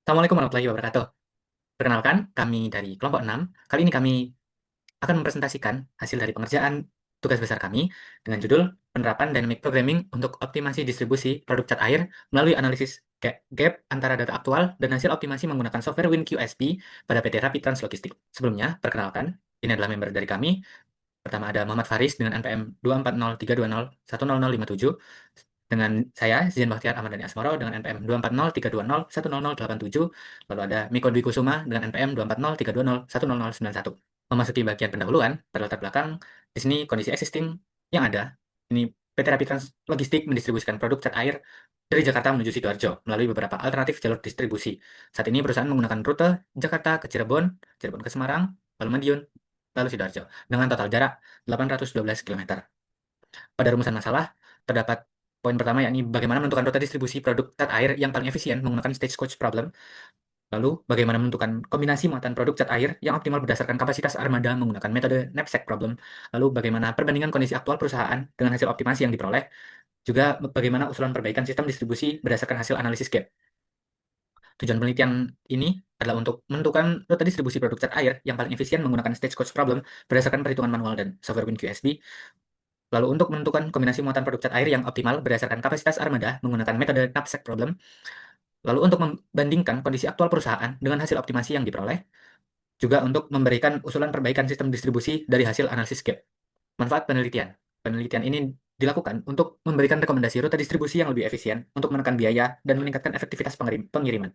Assalamualaikum warahmatullahi wabarakatuh. Perkenalkan, kami dari kelompok 6. Kali ini kami akan mempresentasikan hasil dari pengerjaan tugas besar kami dengan judul Penerapan Dynamic Programming untuk Optimasi Distribusi Produk Cat Air melalui analisis gap antara data aktual dan hasil optimasi menggunakan software WinQSP pada PT Rapid Trans Logistik. Sebelumnya, perkenalkan, ini adalah member dari kami. Pertama ada Muhammad Faris dengan NPM 24032010057. Dengan saya, Zian Bakhtiar Ahmad Dhani Asmoro dengan NPM 24032010087. Lalu ada Miko Dwi Kusuma dengan NPM 24032010091. Memasuki bagian pendahuluan, pada latar belakang, di sini kondisi existing yang ada. Ini PT Rapi Trans Logistik mendistribusikan produk cat air dari Jakarta menuju Sidoarjo melalui beberapa alternatif jalur distribusi. Saat ini perusahaan menggunakan rute Jakarta ke Cirebon, Cirebon ke Semarang, lalu Madiun, lalu Sidoarjo, dengan total jarak 812 km. Pada rumusan masalah, terdapat poin pertama yakni bagaimana menentukan rute distribusi produk cat air yang paling efisien menggunakan stagecoach problem. Lalu, bagaimana menentukan kombinasi muatan produk cat air yang optimal berdasarkan kapasitas armada menggunakan metode knapsack problem. Lalu, bagaimana perbandingan kondisi aktual perusahaan dengan hasil optimasi yang diperoleh. Juga bagaimana usulan perbaikan sistem distribusi berdasarkan hasil analisis gap. Tujuan penelitian ini adalah untuk menentukan rute distribusi produk cat air yang paling efisien menggunakan stagecoach problem berdasarkan perhitungan manual dan software WinQSP. Lalu untuk menentukan kombinasi muatan produk cat air yang optimal berdasarkan kapasitas armada menggunakan metode knapsack problem. Lalu untuk membandingkan kondisi aktual perusahaan dengan hasil optimasi yang diperoleh. Juga untuk memberikan usulan perbaikan sistem distribusi dari hasil analisis gap. Manfaat penelitian. Penelitian ini dilakukan untuk memberikan rekomendasi rute distribusi yang lebih efisien untuk menekan biaya dan meningkatkan efektivitas pengiriman.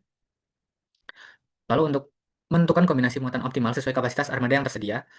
Lalu untuk menentukan kombinasi muatan optimal sesuai kapasitas armada yang tersedia,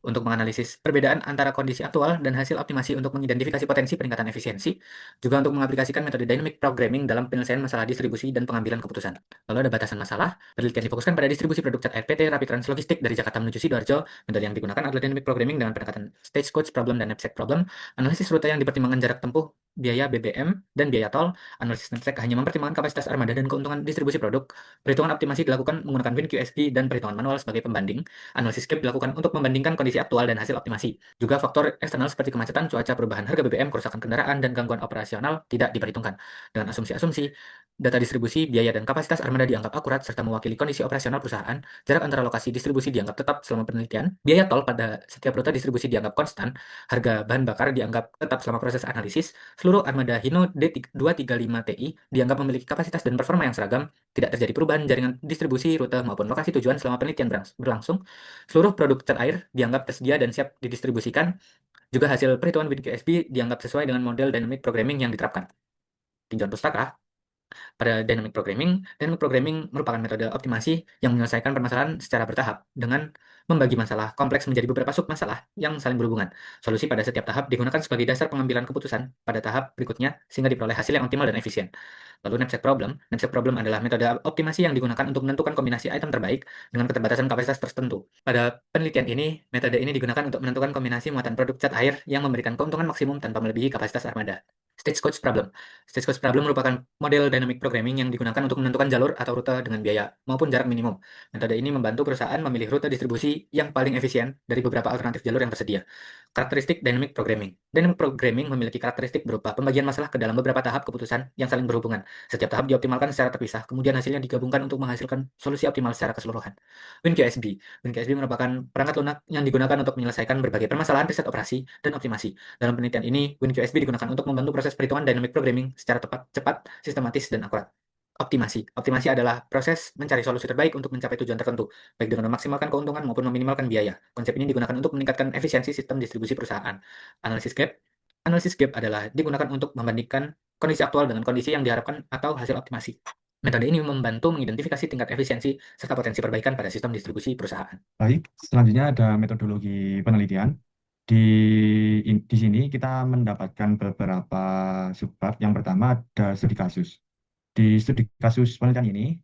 untuk menganalisis perbedaan antara kondisi aktual dan hasil optimasi untuk mengidentifikasi potensi peningkatan efisiensi, juga untuk mengaplikasikan metode dynamic programming dalam penyelesaian masalah distribusi dan pengambilan keputusan. Lalu ada batasan masalah, penelitian difokuskan pada distribusi produk cat air PT Rapid Trans Logistik dari Jakarta menuju Sidoarjo. Metode yang digunakan adalah dynamic programming dengan pendekatan stagecoach problem dan knapsack problem. Analisis rute yang dipertimbangkan jarak tempuh, biaya BBM, dan biaya tol. Analisis knapsack hanya mempertimbangkan kapasitas armada dan keuntungan distribusi produk. Perhitungan optimasi dilakukan menggunakan WinQSP dan perhitungan manual sebagai pembanding. Analisis gap dilakukan untuk membandingkan kondisi aktual dan hasil optimasi. Juga faktor eksternal seperti kemacetan, cuaca, perubahan harga BBM, kerusakan kendaraan, dan gangguan operasional tidak diperhitungkan. Dengan asumsi-asumsi, data distribusi, biaya, dan kapasitas armada dianggap akurat serta mewakili kondisi operasional perusahaan. Jarak antara lokasi distribusi dianggap tetap selama penelitian. Biaya tol pada setiap rute distribusi dianggap konstan. Harga bahan bakar dianggap tetap selama proses analisis. Seluruh armada Hino D235Ti dianggap memiliki kapasitas dan performa yang seragam. Tidak terjadi perubahan jaringan distribusi, rute, maupun lokasi tujuan selama penelitian berlangsung. Seluruh produk cat air dianggap tersedia dan siap didistribusikan. Juga hasil perhitungan WinQSP dianggap sesuai dengan model dynamic programming yang diterapkan. Tinjauan pustaka. Pada dynamic programming merupakan metode optimasi yang menyelesaikan permasalahan secara bertahap dengan membagi masalah kompleks menjadi beberapa submasalah yang saling berhubungan. Solusi pada setiap tahap digunakan sebagai dasar pengambilan keputusan pada tahap berikutnya sehingga diperoleh hasil yang optimal dan efisien. Lalu knapsack problem. Knapsack problem adalah metode optimasi yang digunakan untuk menentukan kombinasi item terbaik dengan keterbatasan kapasitas tertentu. Pada penelitian ini, metode ini digunakan untuk menentukan kombinasi muatan produk cat air yang memberikan keuntungan maksimum tanpa melebihi kapasitas armada. Stagecoach problem. Stagecoach problem merupakan model dynamic programming yang digunakan untuk menentukan jalur atau rute dengan biaya maupun jarak minimum. Metode ini membantu perusahaan memilih rute distribusi yang paling efisien dari beberapa alternatif jalur yang tersedia. Karakteristik dynamic programming. Dynamic programming memiliki karakteristik berupa pembagian masalah ke dalam beberapa tahap keputusan yang saling berhubungan. Setiap tahap dioptimalkan secara terpisah, kemudian hasilnya digabungkan untuk menghasilkan solusi optimal secara keseluruhan. WinQSP. WinQSP merupakan perangkat lunak yang digunakan untuk menyelesaikan berbagai permasalahan riset operasi dan optimasi. Dalam penelitian ini, WinQSP digunakan untuk membantu proses perhitungan dynamic programming secara tepat, cepat, sistematis, dan akurat. Optimasi. Optimasi adalah proses mencari solusi terbaik untuk mencapai tujuan tertentu, baik dengan memaksimalkan keuntungan maupun meminimalkan biaya. Konsep ini digunakan untuk meningkatkan efisiensi sistem distribusi perusahaan. Analisis gap. Analisis gap adalah digunakan untuk membandingkan kondisi aktual dengan kondisi yang diharapkan atau hasil optimasi. Metode ini membantu mengidentifikasi tingkat efisiensi serta potensi perbaikan pada sistem distribusi perusahaan. Baik, selanjutnya ada metodologi penelitian. Di sini kita mendapatkan beberapa subbab. Yang pertama ada studi kasus. Di studi kasus penelitian ini,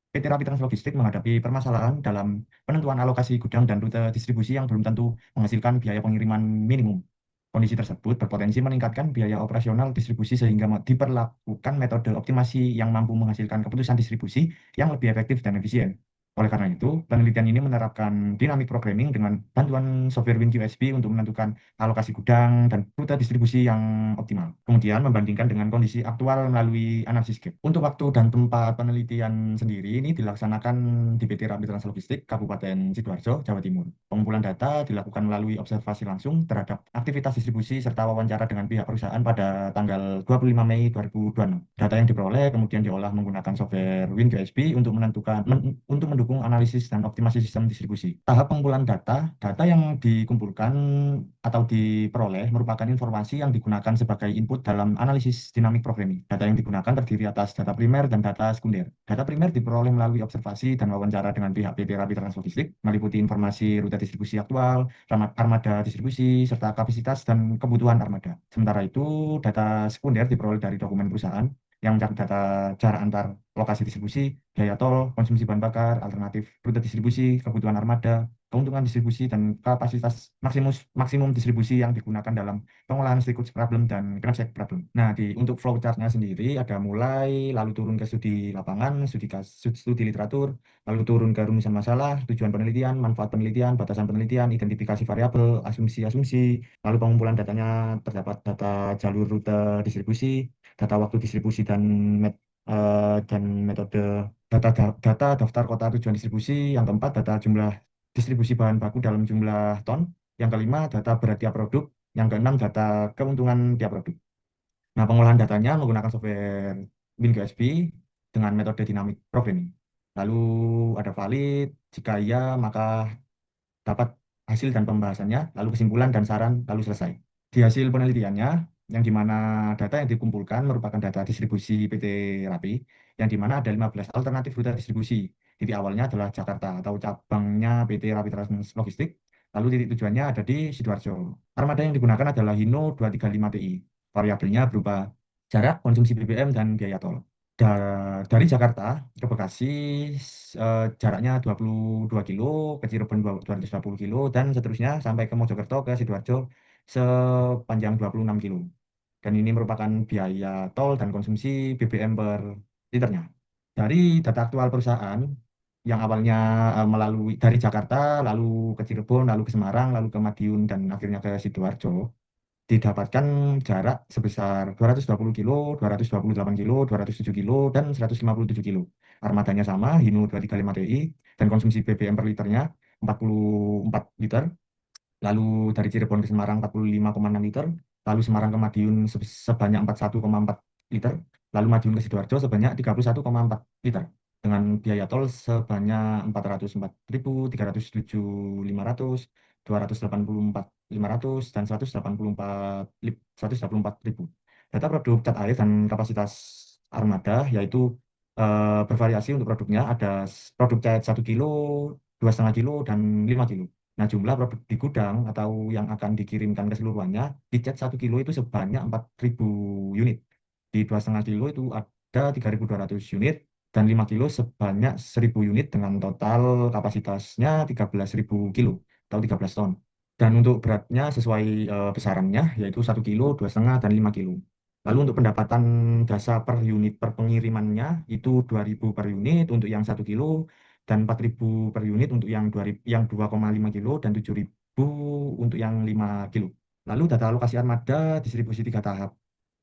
PT Rapi Trans Logistik menghadapi permasalahan dalam penentuan alokasi gudang dan rute distribusi yang belum tentu menghasilkan biaya pengiriman minimum. Kondisi tersebut berpotensi meningkatkan biaya operasional distribusi sehingga diperlakukan metode optimasi yang mampu menghasilkan keputusan distribusi yang lebih efektif dan efisien. Oleh karena itu, penelitian ini menerapkan dynamic programming dengan bantuan software WinQSP untuk menentukan alokasi gudang dan rute distribusi yang optimal. Kemudian membandingkan dengan kondisi aktual melalui analisis gap. Untuk waktu dan tempat penelitian sendiri ini dilaksanakan di PT Rapid Translogistik Kabupaten Sidoarjo, Jawa Timur. Pengumpulan data dilakukan melalui observasi langsung terhadap aktivitas distribusi serta wawancara dengan pihak perusahaan pada tanggal 25 Mei 2026. Data yang diperoleh kemudian diolah menggunakan software WinQSP untuk untuk mendukung analisis dan optimasi sistem distribusi. Tahap pengumpulan data yang dikumpulkan atau diperoleh merupakan informasi yang digunakan sebagai input dalam analisis dynamic programming. Data yang digunakan terdiri atas data primer dan data sekunder. Data primer diperoleh melalui observasi dan wawancara dengan pihak PT Rapid Translogistik, meliputi informasi rute distribusi aktual, armada distribusi, serta kapasitas dan kebutuhan armada. Sementara itu, data sekunder diperoleh dari dokumen perusahaan yang mencakup data jarak antar lokasi distribusi, biaya tol, konsumsi bahan bakar, alternatif rute distribusi, kebutuhan armada, keuntungan distribusi, dan kapasitas maksimum distribusi yang digunakan dalam pengolahan stakeholder problem dan knapsack problem. Nah, untuk flowchart-nya sendiri ada mulai, lalu turun ke studi lapangan, studi literatur, lalu turun ke rumusan masalah, tujuan penelitian, manfaat penelitian, batasan penelitian, identifikasi variabel, asumsi-asumsi, lalu pengumpulan datanya terdapat data jalur rute distribusi, data waktu distribusi dan metode data daftar kota tujuan distribusi. Yang keempat, data jumlah distribusi bahan baku dalam jumlah ton. Yang kelima, data berat tiap produk. Yang keenam, data keuntungan tiap produk. Nah, pengolahan datanya menggunakan software WinQSP dengan metode dynamic programming. Lalu ada valid, jika iya maka dapat hasil dan pembahasannya, lalu kesimpulan dan saran, lalu selesai. Di hasil penelitiannya, yang dimana data yang dikumpulkan merupakan data distribusi PT Rapi, yang dimana ada 15 alternatif rute distribusi. Titik awalnya adalah Jakarta atau cabangnya PT Rapi Trans Logistik, lalu titik tujuannya ada di Sidoarjo. Armada yang digunakan adalah Hino 235 TI. Variabelnya berupa jarak, konsumsi BBM, dan biaya tol. Dari Jakarta ke Bekasi jaraknya 22 kilo, ke Cirebon 220 kilo, dan seterusnya sampai ke Mojokerto ke Sidoarjo sepanjang 26 kilo. Dan ini merupakan biaya tol dan konsumsi BBM per liternya. Dari data aktual perusahaan yang awalnya melalui dari Jakarta, lalu ke Cirebon, lalu ke Semarang, lalu ke Madiun, dan akhirnya ke Sidoarjo, didapatkan jarak sebesar 220 kilo, 228 kilo, 207 kilo, dan 157 kilo. Armadanya sama, Hino 235 TI, dan konsumsi BBM per liternya 44 liter. Lalu dari Cirebon ke Semarang 45,6 liter, lalu Semarang ke Madiun sebanyak 41,4 liter, lalu Madiun ke Sidoarjo sebanyak 31,4 liter, dengan biaya tol sebanyak 404.307.500, 284.500, dan 184.000. Data produk cat air dan kapasitas armada yaitu bervariasi untuk produknya, ada produk cat 1 kilo, 2,5 kilo, dan 5 kilo. Nah, jumlah produk di gudang atau yang akan dikirimkan keseluruhannya di cat 1 kilo itu sebanyak 4.000 unit. Di 2,5 kilo itu ada 3.200 unit, dan 5 kilo sebanyak 1.000 unit dengan total kapasitasnya 13.000 kilo atau 13 ton. Dan untuk beratnya sesuai besarannya yaitu 1 kilo, 2,5, dan 5 kilo. Lalu untuk pendapatan jasa per unit per pengirimannya itu 2.000 per unit untuk yang 1 kilo, dan 4.000 per unit untuk yang 2,5 kilo, dan 7.000 untuk yang 5 kilo. Lalu data alokasi armada distribusi 3 tahap.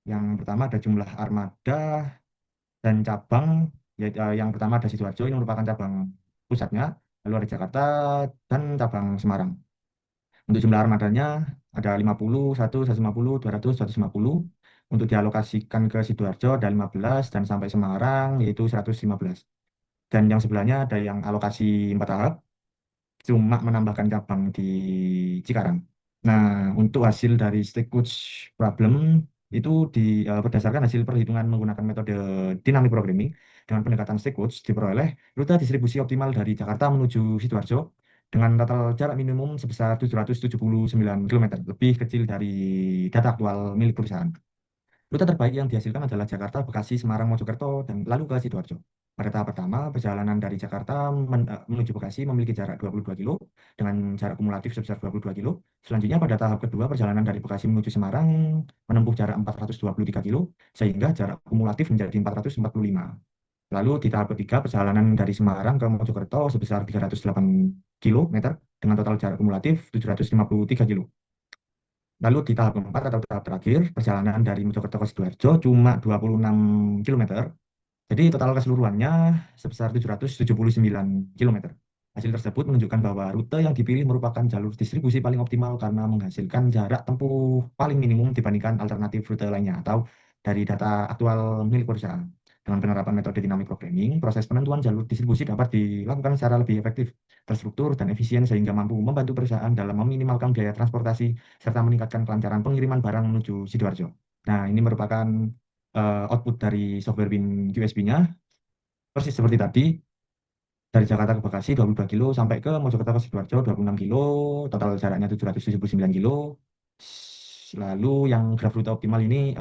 Yang pertama ada jumlah armada dan cabang, yaitu yang pertama ada Sidoarjo, ini merupakan cabang pusatnya, lalu ada Jakarta, dan cabang Semarang. Untuk jumlah armadanya ada 50, 1, 150, 200, 250. Untuk dialokasikan ke Sidoarjo ada 15, dan sampai Semarang yaitu 115. Dan yang sebelahnya ada yang alokasi 4 tahap, cuma menambahkan cabang di Cikarang. Nah, untuk hasil dari Stakecoach Problem itu berdasarkan hasil perhitungan menggunakan metode dynamic programming dengan pendekatan Stakecoach diperoleh rute distribusi optimal dari Jakarta menuju Sidoarjo dengan total jarak minimum sebesar 779 km, lebih kecil dari data aktual milik perusahaan. Rute terbaik yang dihasilkan adalah Jakarta, Bekasi, Semarang, Mojokerto, dan lalu ke Sidoarjo. Pada tahap pertama, perjalanan dari Jakarta menuju Bekasi memiliki jarak 22 kilo dengan jarak kumulatif sebesar 22 kilo. Selanjutnya pada tahap kedua, perjalanan dari Bekasi menuju Semarang menempuh jarak 423 kilo, sehingga jarak kumulatif menjadi 445. Lalu di tahap ketiga, perjalanan dari Semarang ke Mojokerto sebesar 308 kilometer dengan total jarak kumulatif 753 kilo. Lalu di tahap keempat atau tahap terakhir, perjalanan dari Mojokerto ke Sidoarjo cuma 26 kilometer. Jadi total keseluruhannya sebesar 779 kilometer. Hasil tersebut menunjukkan bahwa rute yang dipilih merupakan jalur distribusi paling optimal karena menghasilkan jarak tempuh paling minimum dibandingkan alternatif rute lainnya atau dari data aktual milik perusahaan. Dengan penerapan metode dynamic programming, proses penentuan jalur distribusi dapat dilakukan secara lebih efektif, terstruktur, dan efisien sehingga mampu membantu perusahaan dalam meminimalkan biaya transportasi serta meningkatkan kelancaran pengiriman barang menuju Sidoarjo. Nah, ini merupakan output dari software Win USB-nya persis seperti tadi dari Jakarta ke Bekasi 22 kilo sampai ke Mojokerto ke Sidoarjo 26 kilo, total jaraknya 779 kilo. Lalu yang graf rute optimal ini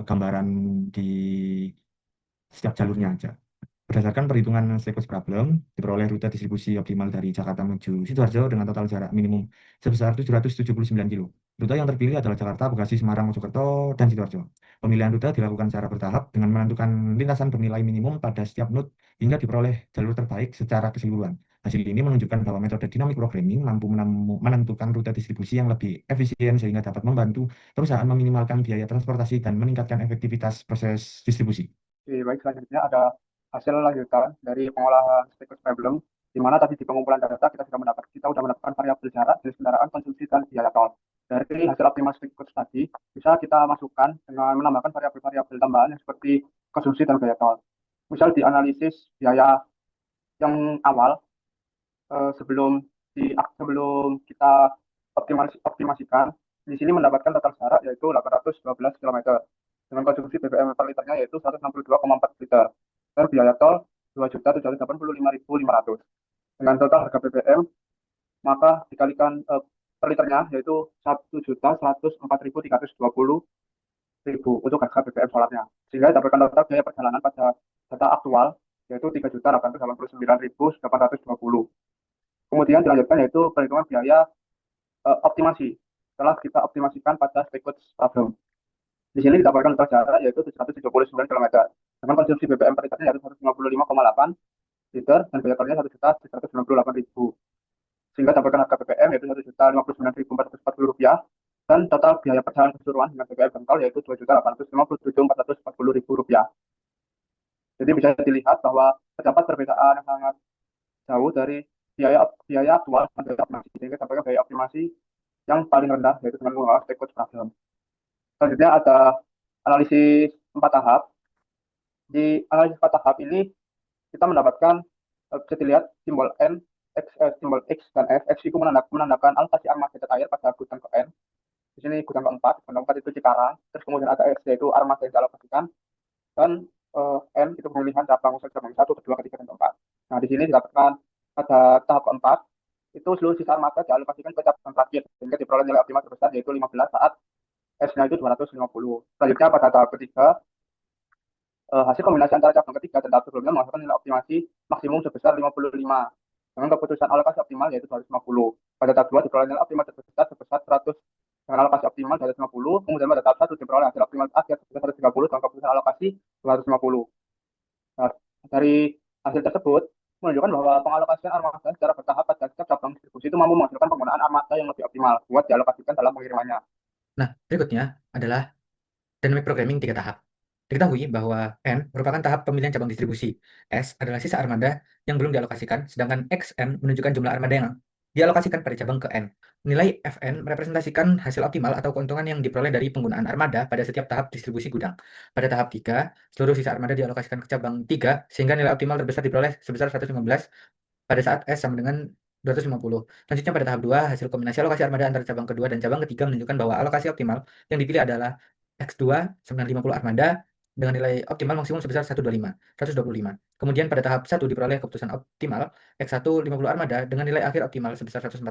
gambaran di setiap jalurnya aja. Berdasarkan perhitungan Stokes problem, diperoleh rute distribusi optimal dari Jakarta menuju Sidoarjo dengan total jarak minimum sebesar 779 kilo. Rute yang terpilih adalah Jakarta, Bekasi, Semarang, Mojokerto, dan Sidoarjo. Pemilihan rute dilakukan secara bertahap dengan menentukan lintasan bernilai minimum pada setiap node hingga diperoleh jalur terbaik secara keseluruhan. Hasil ini menunjukkan bahwa metode dynamic programming mampu menentukan rute distribusi yang lebih efisien sehingga dapat membantu perusahaan meminimalkan biaya transportasi dan meningkatkan efektivitas proses distribusi. Oke, baik, selanjutnya ada hasil lanjutan dari pengolahan status problem, di mana tadi di pengumpulan data kita sudah mendapatkan variabel jarak, jenis kendaraan, konsumsi, dan biaya tol. Dari hasil optimal status tadi, bisa kita masukkan dengan menambahkan variabel-variabel tambahan yang seperti konsumsi dan biaya tol. Misal di analisis biaya yang awal, sebelum kita optimasikan, di sini mendapatkan total jarak yaitu 812 km dengan konsumsi BBM per liternya yaitu 162,4 liter dan biaya tol 2.785.500. Dengan total harga BBM maka dikalikan per liternya yaitu 1.104.320 untuk harga BBM solarnya, sehingga dapatkan total biaya perjalanan pada data aktual yaitu 3.889.820. Kemudian dilanjutkan yaitu perhitungan biaya optimasi setelah kita optimasikan pada status problem. Di sini didapatkan total jarak yaitu 779 km dengan konsumsi BBM per liternya yaitu 155,8 liter dan biaya tolnya 1.798.000, sehingga dapatkan harga BBM yaitu 1.059.440 rupiah dan total biaya perjalanan keseluruhan dengan BBM dan tol yaitu 2.857.440 rupiah. Jadi bisa dilihat bahwa terdapat perbedaan yang sangat jauh dari biaya aktual dan biaya optimasi, sehingga dapatkan biaya optimasi yang paling rendah yaitu dengan menggunakan statement problem. Selanjutnya ada analisis 4 tahap. Di analisis 4 tahap ini kita mendapatkan bisa dilihat simbol N, simbol X dan F. X itu menandakan alokasi armada cat air pada gudang ke N. Di sini gudang keempat itu Cikarang. Terus kemudian ada X yaitu armada yang dialokasikan dan N itu pemilihan cabang usaha cabang 1, kedua, ketiga, dan keempat. Nah di sini didapatkan pada tahap keempat itu seluruh sisa armada dialokasikan ke cabang terakhir sehingga diperoleh nilai optimal terbesar yaitu 15 saat S-nya itu 250. Selanjutnya pada tahap ketiga hasil kombinasi antara cabang ketiga dan tahap sebelumnya menghasilkan nilai optimasi maksimum sebesar 55 dengan keputusan alokasi optimal yaitu 250. Pada tahap 2 diperoleh nilai optimal terbesar sebesar 100 dengan alokasi optimal 250. Kemudian pada tahap 1 diperoleh hasil optimal akhir sebesar 130 dengan keputusan alokasi 250. Nah, dari hasil tersebut menunjukkan bahwa pengalokasian armada secara bertahap pada setiap cabang distribusi itu mampu menghasilkan penggunaan armada yang lebih optimal buat dialokasikan dalam pengirimannya. Nah, berikutnya adalah dynamic programming 3 tahap. Diketahui bahwa N merupakan tahap pemilihan cabang distribusi. S adalah sisa armada yang belum dialokasikan, sedangkan XN menunjukkan jumlah armada yang dialokasikan pada cabang ke N. Nilai Fn merepresentasikan hasil optimal atau keuntungan yang diperoleh dari penggunaan armada pada setiap tahap distribusi gudang. Pada tahap 3, seluruh sisa armada dialokasikan ke cabang 3, sehingga nilai optimal terbesar diperoleh sebesar 115 pada saat S sama dengan 250. Selanjutnya pada tahap 2, hasil kombinasi alokasi armada antara cabang kedua dan cabang ketiga menunjukkan bahwa alokasi optimal yang dipilih adalah X2 950 armada dengan nilai optimal maksimum sebesar 125. Kemudian pada tahap 1 diperoleh keputusan optimal X1 50 armada dengan nilai akhir optimal sebesar 140.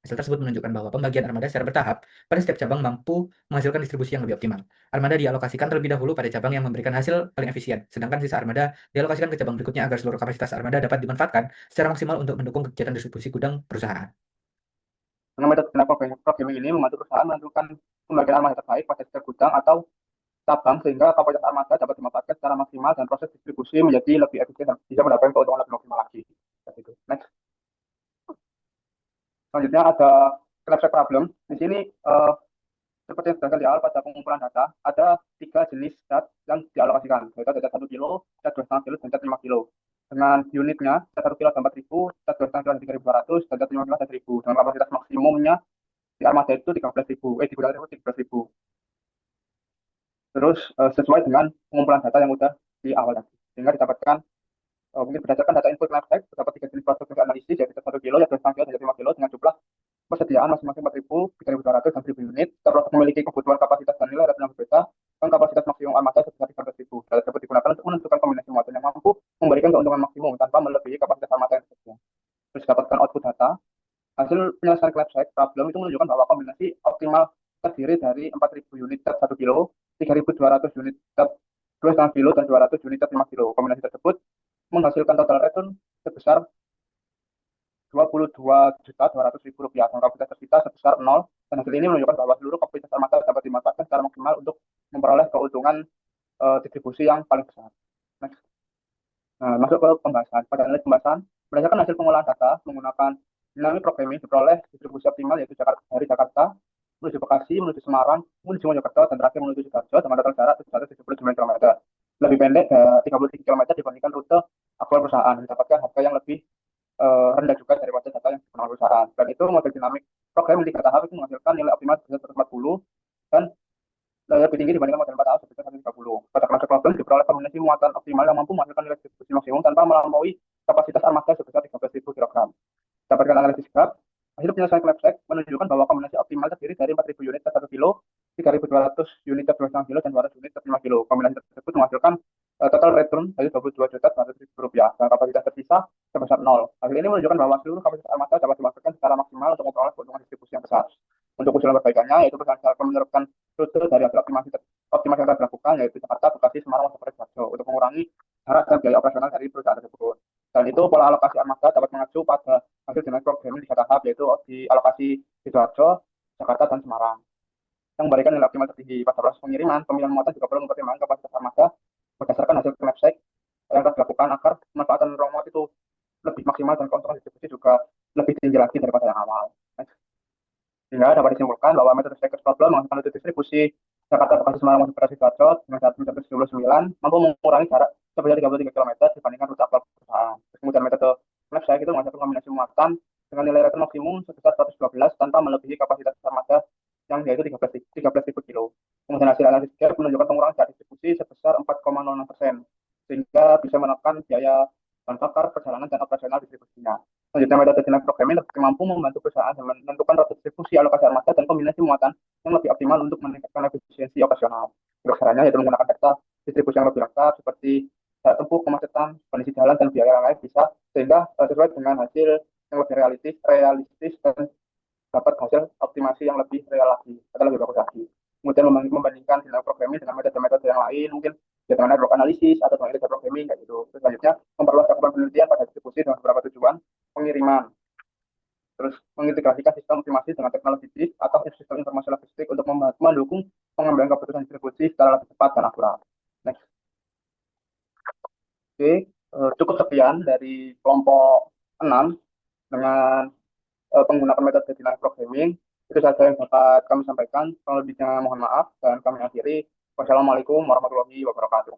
Hasil tersebut menunjukkan bahwa pembagian armada secara bertahap pada setiap cabang mampu menghasilkan distribusi yang lebih optimal. Armada dialokasikan terlebih dahulu pada cabang yang memberikan hasil paling efisien, sedangkan sisa armada dialokasikan ke cabang berikutnya agar seluruh kapasitas armada dapat dimanfaatkan secara maksimal untuk mendukung kegiatan distribusi gudang perusahaan. Dengan metode dynamic programming ini membantu perusahaan menentukan pembagian armada terbaik pada setiap gudang atau cabang sehingga kapasitas armada dapat dimanfaatkan secara maksimal dan proses distribusi menjadi lebih efisien dan bisa mendapatkan keuntungan lebih maksimal lagi. Gitu. Next. Selanjutnya ada collapse problem. Di sini seperti yang sudah di awal pada pengumpulan data, ada 3 jenis zat yang dialokasikan, yaitu ada zat 1 kilo, zat 2,5 kilo, dan zat 5 kilo. Dengan unitnya, zat 1 kilo ada 4.000, zat 2,5 kilo ada 3.200, dan zat 5 kilo ada 1.000. Dengan kapasitas maksimumnya di armada itu 13.000, di gudang itu 13.000. Terus sesuai dengan pengumpulan data yang sudah di awal tadi. Sehingga didapatkan, mungkin berdasarkan data input lifecycle, terdapat 3 jenis produk yang analisis, yaitu zat 1 kilo, zat 2,5 kilo, dan zat 5 kilo, dengan jumlah persediaan masing-masing 4.000, 3.200, dan 1.000 unit. Setiap produk memiliki kebutuhan kapasitas dan nilai rata yang berbeda, dan kapasitas maksimum armada sebesar 13.000. Data tersebut digunakan untuk menentukan kombinasi muatan yang mampu memberikan keuntungan maksimum tanpa melebihi kapasitas armada yang tersedia. Terus dapatkan output data. Hasil penyelesaian collapse problem itu menunjukkan bahwa kombinasi optimal terdiri dari 4.000 unit zat 1 kilo, 3.200 unit zat 2,5 kilo, dan 200 unit zat 5 kilo. Kombinasi tersebut menghasilkan total return sebesar Rp22.200.000 dan kapasitas tersita sebesar 0, dan hasil ini menunjukkan bahwa seluruh kapasitas armada dapat dimanfaatkan secara maksimal untuk memperoleh keuntungan distribusi yang paling besar. Next. Nah, masuk ke pembahasan. Pada analisis pembahasan, berdasarkan hasil pengolahan data menggunakan dynamic programming diperoleh distribusi optimal yaitu dari Jakarta menuju Bekasi, menuju Semarang, menuju Mojokerto, dan terakhir menuju Sidoarjo dengan total jarak 779 km. Lebih pendek 33 km dibandingkan rute aktual perusahaan, mendapatkan harga yang lebih rendah juga dari wajah data yang digunakan perusahaan. Dan itu model dinamik program di data hub itu menghasilkan nilai optimal sebesar 140 dan lebih tinggi dibandingkan model 4 sebesar 130. Pada kelas problem diperoleh kombinasi muatan optimal yang mampu menghasilkan nilai distribusi maksimum tanpa melampaui kapasitas armada sebesar 13.000 kg. Dapatkan analisis graf. Hasil penyelesaian collapse menunjukkan bahwa kombinasi optimal terdiri dari 4.000 unit zat 1 kilo, 3.200 unit zat 2,5 kilo, dan 200 unit zat 5 kilo. Kombinasi tersebut menghasilkan total return dari Rp22.200.000 dan kapasitas tersisa sebesar 0. Hasil ini menunjukkan bahwa seluruh kapasitas armada dapat dimanfaatkan secara maksimal untuk memperoleh keuntungan distribusi yang besar. Untuk usulan perbaikannya, yaitu perusahaan akan menerapkan rute dari hasil optimasi yang telah dilakukan, yaitu Jakarta, Bekasi, Semarang, dan Sidoarjo, untuk mengurangi jarak dan biaya operasional dari perusahaan tersebut. Dan itu pola alokasi armada dapat mengacu pada hasil dinamik programming di data hub, yaitu di alokasi Sidoarjo, Jakarta, dan Semarang. Yang memberikan nilai optimal tertinggi. Pada proses pengiriman, pemilihan muatan juga perlu mempertimbangkan kapasitas armada berdasarkan hasil collapse yang telah dilakukan agar pemanfaatan romot itu lebih maksimal dan keuntungan distribusi juga lebih tinggi lagi daripada yang awal. Sehingga dapat disimpulkan bahwa metode stackers problem menghasilkan rute distribusi Jakarta, Bekasi, Semarang, Mojokerto, Sidoarjo dengan jarak 79 mampu mengurangi jarak sebesar 33 km dibandingkan rute aktual perusahaan. Kemudian metode collapse itu menghasilkan kombinasi muatan dengan nilai return maksimum sebesar 112 tanpa melebihi kapasitas armada yang yaitu 13.000 kilo. Kemudian hasil analisis gap menunjukkan pengurangan jarak distribusi sebesar 4,06%, sehingga bisa menekan biaya bahan bakar, perjalanan, dan operasional distribusinya. Selanjutnya, metode dynamic programming mampu membantu perusahaan menentukan rute distribusi alokasi armada dan kombinasi muatan yang lebih optimal untuk meningkatkan efisiensi operasional. Untuk caranya yaitu menggunakan data distribusi yang lebih lengkap seperti jarak tempuh, kemacetan, kondisi jalan, dan biaya lain bisa sehingga sesuai dengan hasil yang lebih realistis dan dapat hasil optimasi yang lebih real lagi atau lebih bagus lagi. Kemudian membandingkan dynamic programming dengan metode-metode yang lain, mungkin dengan network analisis atau dengan data programming kayak gitu. Terus selanjutnya memperluas cakupan penelitian pada distribusi dengan beberapa tujuan pengiriman. Terus mengintegrasikan sistem optimasi dengan teknologi disk atau sistem informasi logistik untuk mendukung pengambilan keputusan distribusi secara lebih cepat dan akurat. Next. Oke, cukup sekian dari kelompok 6 dengan menggunakan metode dynamic programming. Itu saja yang dapat kami sampaikan. Kalau lebihnya mohon maaf dan kami akhiri. Wassalamualaikum warahmatullahi wabarakatuh.